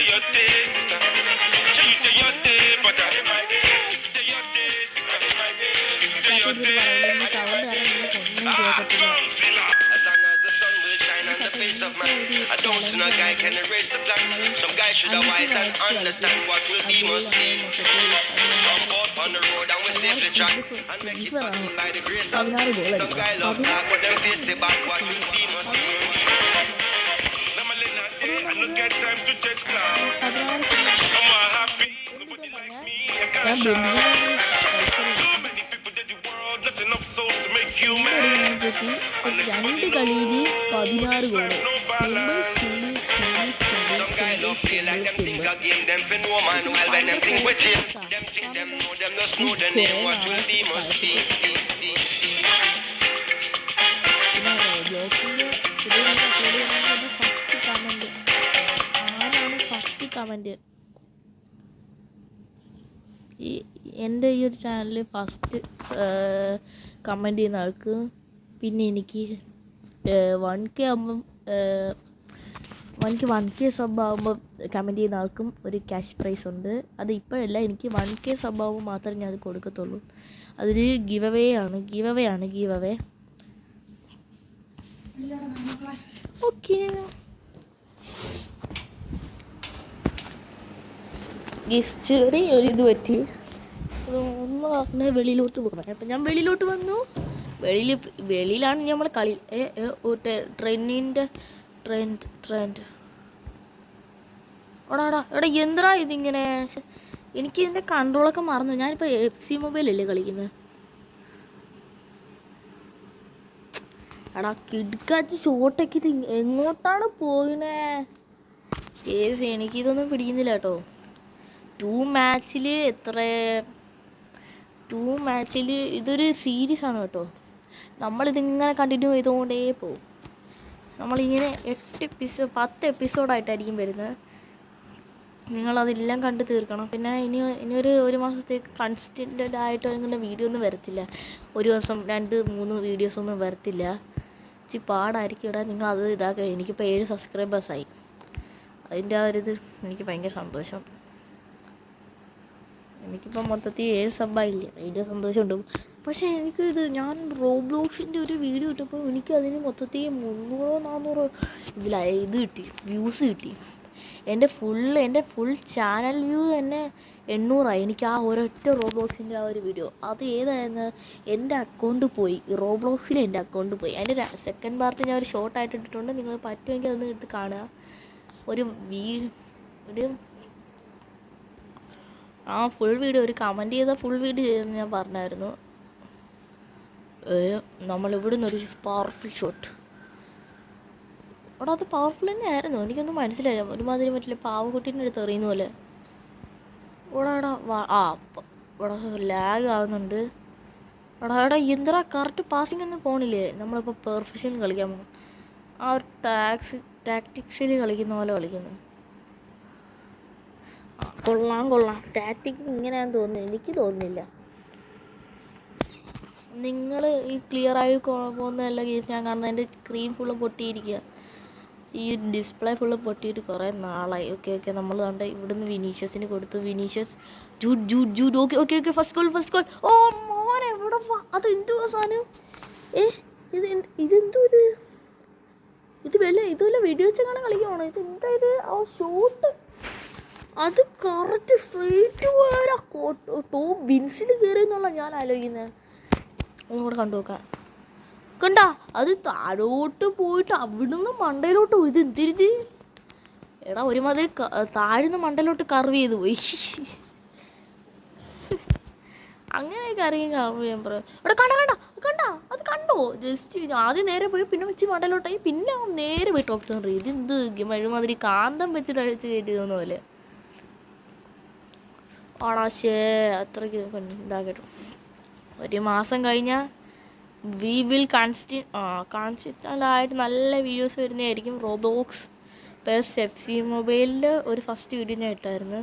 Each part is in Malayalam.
your day, sister. Change to your day, brother. To your day, sister. To your day. As long as the sun will shine on the face of man, I don't see no guy can erase the plan. Some guy should have wise and understand what will be must be. Jump out on the road and we safely track and make it back by the grace of God. Some guy love talk, but them face the back what will be must be. I don't get time to chase cloud. I'm happy, nobody like me. I can't shout. Too many people in the world, not enough souls to make you mad. And everybody knows this life no balance. Some guy love play like them think a game, them fin woman while when them think with it. Them think them know, them just know the name. What will be must be. Comment എൻ്റെ ഈ ഒരു ചാനലിൽ ഫസ്റ്റ് കമൻറ്റ് ചെയ്യുന്ന ആൾക്ക് പിന്നെ എനിക്ക് 1K ആകുമ്പം 1K സബ് ആകുമ്പോൾ കമൻറ്റ് ചെയ്യുന്ന ആൾക്കും ഒരു ക്യാഷ് പ്രൈസ് ഉണ്ട്. അത് ഇപ്പോഴല്ല, എനിക്ക് 1K സബ് ആകുമ്പോൾ മാത്രമേ ഞാൻ അത് കൊടുക്കത്തുള്ളൂ. അതൊരു ഗിവ് അവേ ആണ്. ഓക്കെ, ചെറിയൊരിത് പറ്റി ഒന്ന് പറഞ്ഞാൽ വെളിയിലോട്ട് പോകണം. അപ്പം ഞാൻ വെളിയിലോട്ട് വന്നു. വെളിയിലാണ് നമ്മൾ കളി. ട്രെൻഡ് എടാ എന്താ ഇതിങ്ങനെ? എനിക്ക് ഇതിൻ്റെ കൺട്രോളൊക്കെ മറന്നു. ഞാനിപ്പോൾ FC മൊബൈലല്ലേ കളിക്കുന്നത്. എടാ കിടക്കാച്ച് ഷോട്ടൊക്കെ ഇത് എങ്ങോട്ടാണ് പോകുന്നേ? കേസ് എനിക്കിതൊന്നും പിടിക്കുന്നില്ല കേട്ടോ. 2 മാച്ചിൽ ഇതൊരു സീരീസ് ആണ് കേട്ടോ. നമ്മളിതിങ്ങനെ കണ്ടിന്യൂ ചെയ്തുകൊണ്ടേ പോകും. നമ്മളിങ്ങനെ 10 എപ്പിസോഡായിട്ടായിരിക്കും വരുന്നത്. നിങ്ങളതെല്ലാം കണ്ട് തീർക്കണം. പിന്നെ ഇനിയൊരു മാസത്തേക്ക് കൺസിസ്റ്റൻ്റ് ആയിട്ട് ഇങ്ങനെ വീഡിയോ ഒന്നും വരത്തില്ല. ഒരു ദിവസം 2-3 വീഡിയോസൊന്നും വരത്തില്ല. ഇച്ചിരി പാടായിരിക്കും. ഇവിടെ നിങ്ങളത് ഇതാക്കുക. എനിക്കിപ്പോൾ 7 സബ്സ്ക്രൈബേഴ്സായി. അതിൻ്റെ ആ ഒരു ഇത് എനിക്ക് ഭയങ്കര സന്തോഷം. എനിക്കിപ്പോൾ മൊത്തത്തിൽ 7 സബ്ബായില്ലേ, അതിൻ്റെ സന്തോഷമുണ്ട്. പക്ഷേ എനിക്കൊരിത്, ഞാൻ റോബ്ലോക്സിൻ്റെ ഒരു വീഡിയോ ഇട്ടപ്പോൾ എനിക്ക് അതിന് മൊത്തത്തിൽ 300-400 ഇത് കിട്ടി, വ്യൂസ് കിട്ടി. എൻ്റെ ഫുൾ ചാനൽ വ്യൂ തന്നെ 800ആയി. എനിക്ക് ആ ഒരൊറ്റ റോബ്ലോക്സിൻ്റെ ആ ഒരു വീഡിയോ. അത് ഏതായിരുന്നു? എൻ്റെ അക്കൗണ്ട് പോയി, റോബ്ലോക്സിൽ എൻ്റെ അക്കൗണ്ട് പോയി. അതിൻ്റെ സെക്കൻഡ് പാർട്ട് ഞാൻ ഒരു ഷോർട്ടായിട്ട് ഇട്ടിട്ടുണ്ട്. നിങ്ങൾ പറ്റുമെങ്കിൽ അതൊന്ന് എടുത്ത് കാണുക. ഒരു ഫുൾ വീഡിയോ, ഒരു കമൻറ്റ് ചെയ്ത ഫുൾ വീഡിയോ ചെയ്തെന്ന് ഞാൻ പറഞ്ഞായിരുന്നു. നമ്മളിവിടെ നിന്നൊരു പവർഫുൾ ഷോട്ട്. അത് പവർഫുൾ തന്നെ ആയിരുന്നു. എനിക്കൊന്നും മനസ്സിലായില്ല. ഒരുമാതിരി പറ്റില്ല, പാവക്കുട്ടീൻ്റെ അടുത്ത് എറിയുന്ന പോലെ. ഇവിടെ ലാഗ് ആവുന്നുണ്ട്. എന്താ കറക്റ്റ് പാസിംഗ് ഒന്നും പോണില്ലേ? നമ്മളിപ്പോൾ പെർഫെക്ഷൻ കളിക്കാൻ പോകും. ആ ഒരു ടാക്ടിക്സിൽ കളിക്കുന്ന പോലെ കളിക്കുന്നു. കൊള്ളാം. ടാക്ടിക്സ് ഇങ്ങനെയാണെന്ന് തോന്നുന്നു. എനിക്ക് തോന്നുന്നില്ല. നിങ്ങൾ ഈ ക്ലിയറായി പോകുന്നതല്ല കേസ് ഞാൻ കാണുന്നത്. എൻ്റെ സ്ക്രീൻ ഫുള്ള് പൊട്ടിയിരിക്കുക. ഈ ഡിസ്പ്ലേ ഫുള്ള് പൊട്ടിയിട്ട് കുറേ നാളായി. ഓക്കെ നമ്മൾ കണ്ട ഇവിടുന്ന് വിനീഷ്യസിന് കൊടുത്തു. Vinicius Jude okay first goal. ഓ മോനെ, എവിടെ അതെന്തുവാ സാധനം? ഇതെന്തോ ഇത് ഇതുവല്ല വീഡിയോ വെച്ചെങ്ങനെ കളിക്കുകയാണോ? ഇതെന്താ ഇത്? ആ ഷോട്ട് അത് കറക്റ്റ് സ്ട്രെയിറ്റ് പോയാൽ ടോപ്പ് ബിൻസിൽ കയറി എന്നുള്ള ഞാൻ ആലോചിക്കുന്നത്. ഒന്നുകൂടെ കണ്ടു നോക്കാം. കണ്ടാ, അത് താഴോട്ട് പോയിട്ട് അവിടുന്ന് മണ്ടയിലോട്ട് പോയി. ഇത് എന്തിരുത്? എടാ ഒരുമാതിരി താഴ്ന്ന് മണ്ടയിലോട്ട് കർവ് ചെയ്ത് പോയി. അങ്ങനെയൊക്കെ അറിയാൻ കർവ് ചെയ്യാൻ പറയാം. എടാ കണ്ടാ അത് കണ്ടോ? ജസ്റ്റ് ആദ്യം നേരെ പോയി, പിന്നെ വെച്ച് മണ്ടയിലോട്ടായി, പിന്നെ നേരെ പോയി ടോപ്പ് കയറി. ഇതെന്ത് ഒരുമാതിരി കാന്തം വെച്ചിട്ട് അഴിച്ച് കയറ്റി തോന്നുന്ന പോലെ. അത്രയ്ക്ക് ഇതാക്കട്ടോ. ഒരു മാസം കഴിഞ്ഞാൽ വി വിൽ കൺസിസ്റ്റൻ്റായിട്ട് നല്ല വീഡിയോസ് വരുന്നതായിരിക്കും. റോബ്ലോക്സ് പ്ലസ് FC മൊബൈലിൽ ഒരു ഫസ്റ്റ് വീഡിയോ ഞാൻ ഇട്ടായിരുന്നു.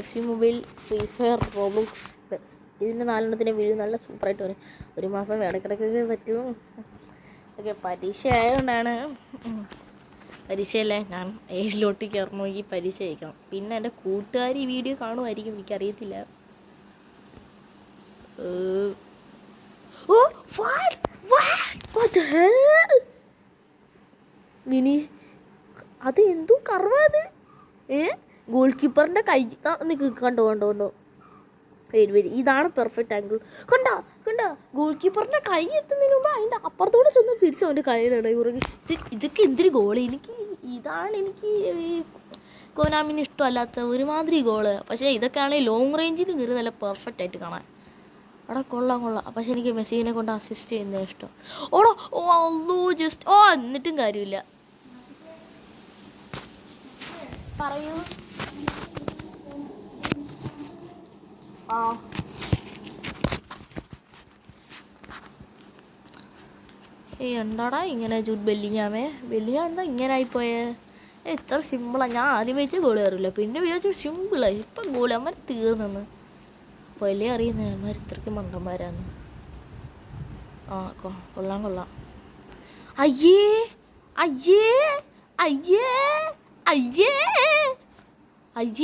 FC mobile, free fire, Roblox plus ഇതിൻ്റെ 4 വീഡിയോ നല്ല സൂപ്പറായിട്ട് വരും. ഒരു മാസം ഇടയ്ക്കിടയ്ക്ക് പറ്റും. ഓക്കെ, പരീക്ഷ ആയതുകൊണ്ടാണ് പരീക്ഷയല്ലേ, ഞാൻ ഏഴിലോട്ട് കയറണമെങ്കിൽ പരീക്ഷ അയക്കണം. പിന്നെ എൻ്റെ കൂട്ടുകാർ ഈ വീഡിയോ കാണുമായിരിക്കും, എനിക്കറിയത്തില്ല. മിനി അത് എന്തോ കറവാത്. ഗോൾ കീപ്പറിൻ്റെ കൈ നിൽക്ക്, കണ്ടോ വരി ഇതാണ് പെർഫെക്റ്റ് ആംഗിൾ. കണ്ടോ ഗോൾ കീപ്പറിൻ്റെ കൈ എത്തുന്നതിന് മുമ്പ് അതിൻ്റെ അപ്പുറത്തോടെ ചെന്ന് തിരിച്ച് അവൻ്റെ കയ്യിലിട. ഇതൊക്കെ എന്തൊരു ഗോള്. ഇതാണ് എനിക്ക് ഈ കോനാമിന് ഇഷ്ടമല്ലാത്ത ഒരുമാതിരി ഗോള്. പക്ഷേ ഇതൊക്കെ ആണെങ്കിൽ ലോങ് റേഞ്ചിൽ കയറി നല്ല പെർഫെക്റ്റ് ആയിട്ട് കാണാൻ. അവിടെ കൊള്ളാം. പക്ഷെ എനിക്ക് മെസ്സിനെ കൊണ്ട് അസിസ്റ്റ് ചെയ്യുന്നത് ഇഷ്ടം. എന്നിട്ടും കാര്യമില്ല. പറയൂ. എന്താടാ ഇങ്ങനെ ജൂഡ് ബെല്ലിങ്ങാം എന്താ ഇങ്ങനെ ആയിപ്പോയേ? ഇത്ര സിമ്പിളാണ്. ഞാൻ ആദ്യം വെച്ച് ഗോൾ കയറില്ല, പിന്നെ വിചാരിച്ചു സിമ്പിളായി. ഇപ്പം ഗോൾ അമ്മ തീർന്നെന്ന് പല്ലേ അറിയുന്ന അമ്മ ഇത്രയ്ക്ക് മണ്ടന്മാരാന്ന്. കൊള്ളാം. അയ്യേ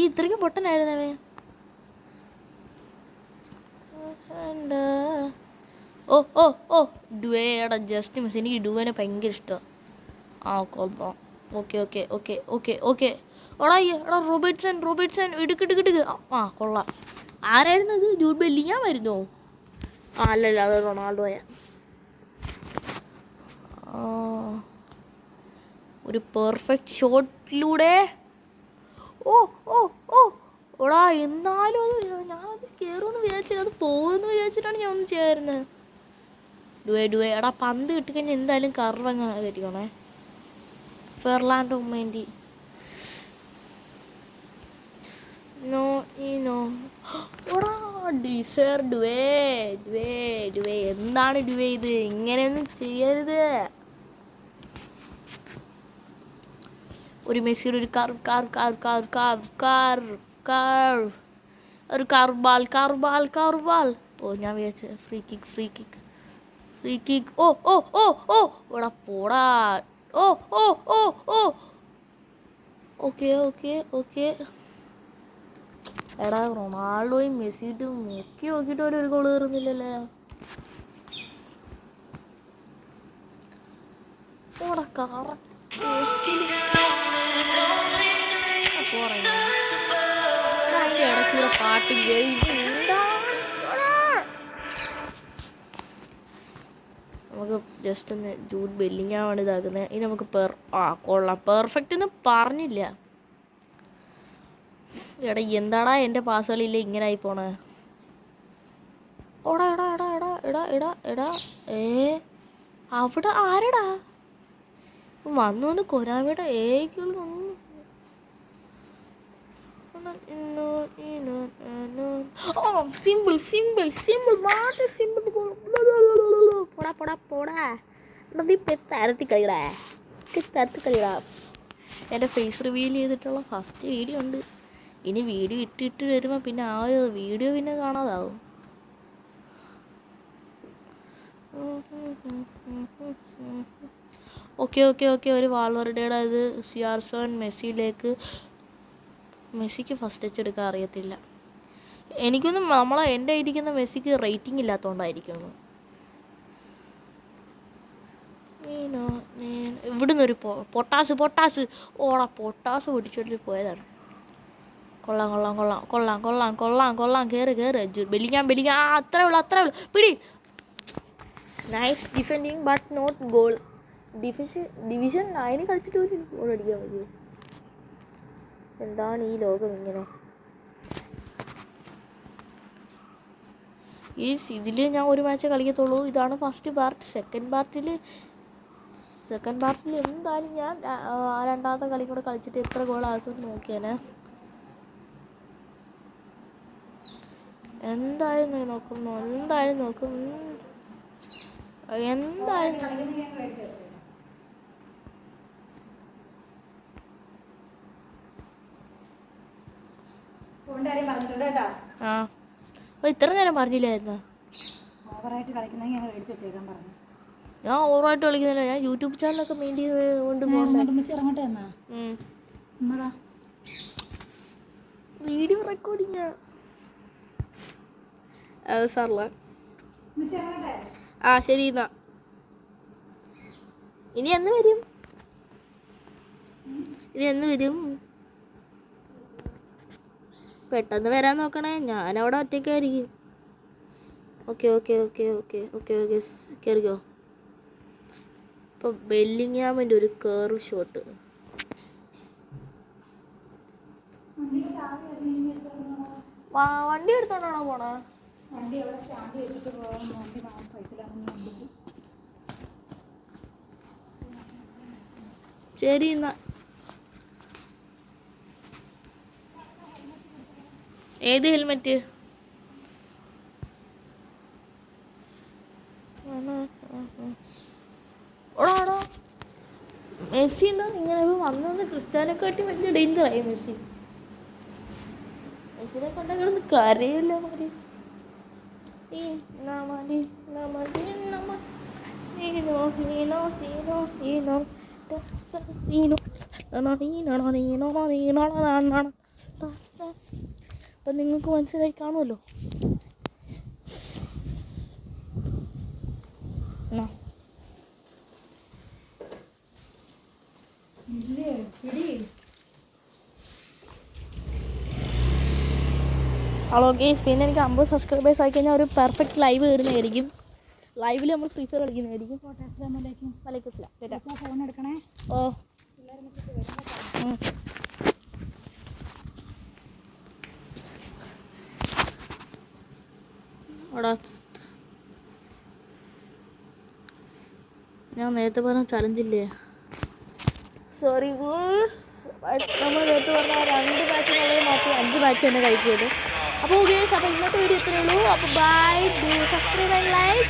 ഇത്രയ്ക്ക് പൊട്ടനായിരുന്നവേ. ഡുവേടാ ജസ്റ്റ് മിസ്. എനിക്ക് ഡുവേനെ ഭയങ്കര ഇഷ്ടമാണ്. കൊള്ളാം. ഓക്കെ. എടാ റോബർട്ട്സൺ ഇടുക്ക്. കൊള്ളാം. ആരായിരുന്നു അത്? ജൂഡ് ബെല്ലിങ്ങാം വരുന്നോ? അല്ലല്ല, അത് റൊണാൾഡോയാ. ഒരു പെർഫെക്റ്റ് ഷോട്ടിലൂടെ ഓടാ. എന്നാലും ഞാനത് കയറുമെന്ന് വിചാരിച്ചില്ല, അത് പോകുമെന്ന് വിചാരിച്ചിട്ടാണ് ഞാൻ ഒന്നും ചെയ്യാറുന്നത്. ഡുവേ എടാ പന്ത് കിട്ടിക്കഴിഞ്ഞാൽ എന്തായാലും കറവങ്ങ കയറ്റിക്കോണേ. ഫെർലാൻഡോ മെൻഡി. ഡുവേ എന്താണ് ഡുവേ ഇത്? ഇങ്ങനെയൊന്നും ചെയ്യരുത്. ഒരു മെസ്സിയുടെ ഒരു ഒരു കാർബാൽ. ഞാൻ വിചാരിച്ച ഫ്രീ കിക്ക്. പോടാ. ഓക്കെ. എടാ റൊണാൾഡോയും മെസ്സിയിട്ടും നോക്കിയിട്ട് ഒരു ഗോൾ കയറുന്നില്ലല്ലേ? അതിൻ്റെ ഇടയ്ക്കൂടെ പാട്ട് കയറി. നമുക്ക് ജസ്റ്റ് ഒന്ന് ജൂഡ് ബെല്ലിങ്ങാമാണ് ഇതാക്കുന്നത്. ഇനി നമുക്ക് കൊള്ളാം. പെർഫെക്റ്റ് എന്ന് പറഞ്ഞില്ല. എടാ എന്താടാ എൻ്റെ പാസുകളില്ല ഇങ്ങനെ ആയി പോണേ? എടാ അവിടെ ആരടാ വന്നു കൊരാമയുടെ പോടാ. തരത്തി കളിടാ. എൻ്റെ ഫേസ് റിവീൽ ചെയ്തിട്ടുള്ള ഫസ്റ്റ് വീഡിയോ ഉണ്ട്. ഇനി വീഡിയോ ഇട്ടിട്ട് വരുമ്പോൾ പിന്നെ ആ ഒരു വീഡിയോ പിന്നെ കാണാതാവും. ഓക്കെ. ഒരു വാൾവറുടെയുടെ ഇത് CR7 മെസ്സിക്ക് ഫസ്റ്റ് ടച്ച് എടുക്കാൻ അറിയത്തില്ല. എനിക്കൊന്നും എൻ്റെ ഇരിക്കുന്ന മെസ്സിക്ക് റേറ്റിംഗ് ഇല്ലാത്തതുകൊണ്ടായിരിക്കും. ഇവിടുന്ന് ഒരു പൊട്ടാസ് പൊട്ടാസ് പൊടിച്ചോട്ട് പോയതാണ്. കൊള്ളാം. കേറ് ബെല്ലിങ്ങാം. അത്രേ ഉള്ളൂ. പിടി. Nice defending but not goal. Division 9 കളിച്ചിട്ട് ഒരു ഗോൾ അടിക്കാൻ മതി. എന്താണ് ഈ ലോകം ഇങ്ങനെ? ഇതിൽ ഞാൻ ഒരു മാച്ച് കളിക്കത്തുള്ളൂ. ഇതാണ് ഫസ്റ്റ് പാർട്ട്. സെക്കൻഡ് പാർട്ടിൽ എന്തായാലും ഞാൻ രണ്ടാമത്തെ കളി കൂടെ കളിച്ചിട്ട് എത്ര ഗോളാക്കും നോക്കിയാനെ. എന്തായാലും നോക്കും. ഇത്ര നേരം പറഞ്ഞില്ലായിരുന്നോ? ഓവറായിട്ട് കളിക്കുന്നെങ്കിൽ ഞങ്ങൾ മേടിച്ച് വെച്ചേക്കാൻ പറഞ്ഞു. ഞാൻ ഓവറായിട്ട് കളിക്കുന്നില്ല, ഞാൻ യൂട്യൂബ് ചാനലൊക്കെ മെയിൻറ്റെയിൻ കൊണ്ട് ഇറങ്ങട്ടെ എന്നാ വീഡിയോ റെക്കോർഡിങ് സാറല്ല. ആ ശരി എന്നാ. ഇനി എന്ന് വരും? പെട്ടെന്ന് വരാൻ നോക്കണേ, ഞാനവിടെ ഒറ്റയ്ക്കായിരിക്കും. ഓക്കെ കയറിക്കോ. ഇപ്പോൾ ബെല്ലിങ്ങാമിൻ്റെ ഒരു കർവ് ഷോട്ട്. വണ്ടി എടുത്തോണ്ടാണോ പോണേ? ശരി എന്നാ. ഏത് ഹെൽമെറ്റ്? ഓടാ മെസ്സി എന്താ ഇങ്ങനെ വന്നത്? ക്രിസ്ത്യാനോക്കാട്ടി വലിയ ഡേഞ്ചറായി മെസ്സി. മെസ്സിനെ കണ്ട കിടന്ന് കരയല്ലോ മതി. അപ്പം നിങ്ങൾക്ക് മനസ്സിലായി കാണുമല്ലോ. ഹലോ ഗേസ്, പിന്നെ എനിക്ക് 50 സബ്സ്ക്രൈബേഴ്സ് ആയി കഴിഞ്ഞാൽ ഒരു പെർഫെക്റ്റ് ലൈവ് വരുന്നതായിരിക്കും. ലൈവിൽ നമ്മൾ ഫ്രീ ഫയർ കളിക്കുന്നതായിരിക്കും. ഫോൺ എടുക്കണേ. ഓ ഓടാ, ഞാൻ നേരത്തെ പറഞ്ഞ ചലഞ്ചില്ലേ? സോറി, നമ്മൾ നേരത്തെ പറഞ്ഞ 2 മാച്ചിനുള്ളത് മാറ്റി 5 മാച്ച് തന്നെ കഴിക്കുന്നത്. അപ്പോൾ ഗേസ്, അപ്പോൾ ഇന്നത്തെ വീഡിയോ ഇത്രയേ ഉള്ളൂ. അപ്പോൾ bye, do subscribe and like.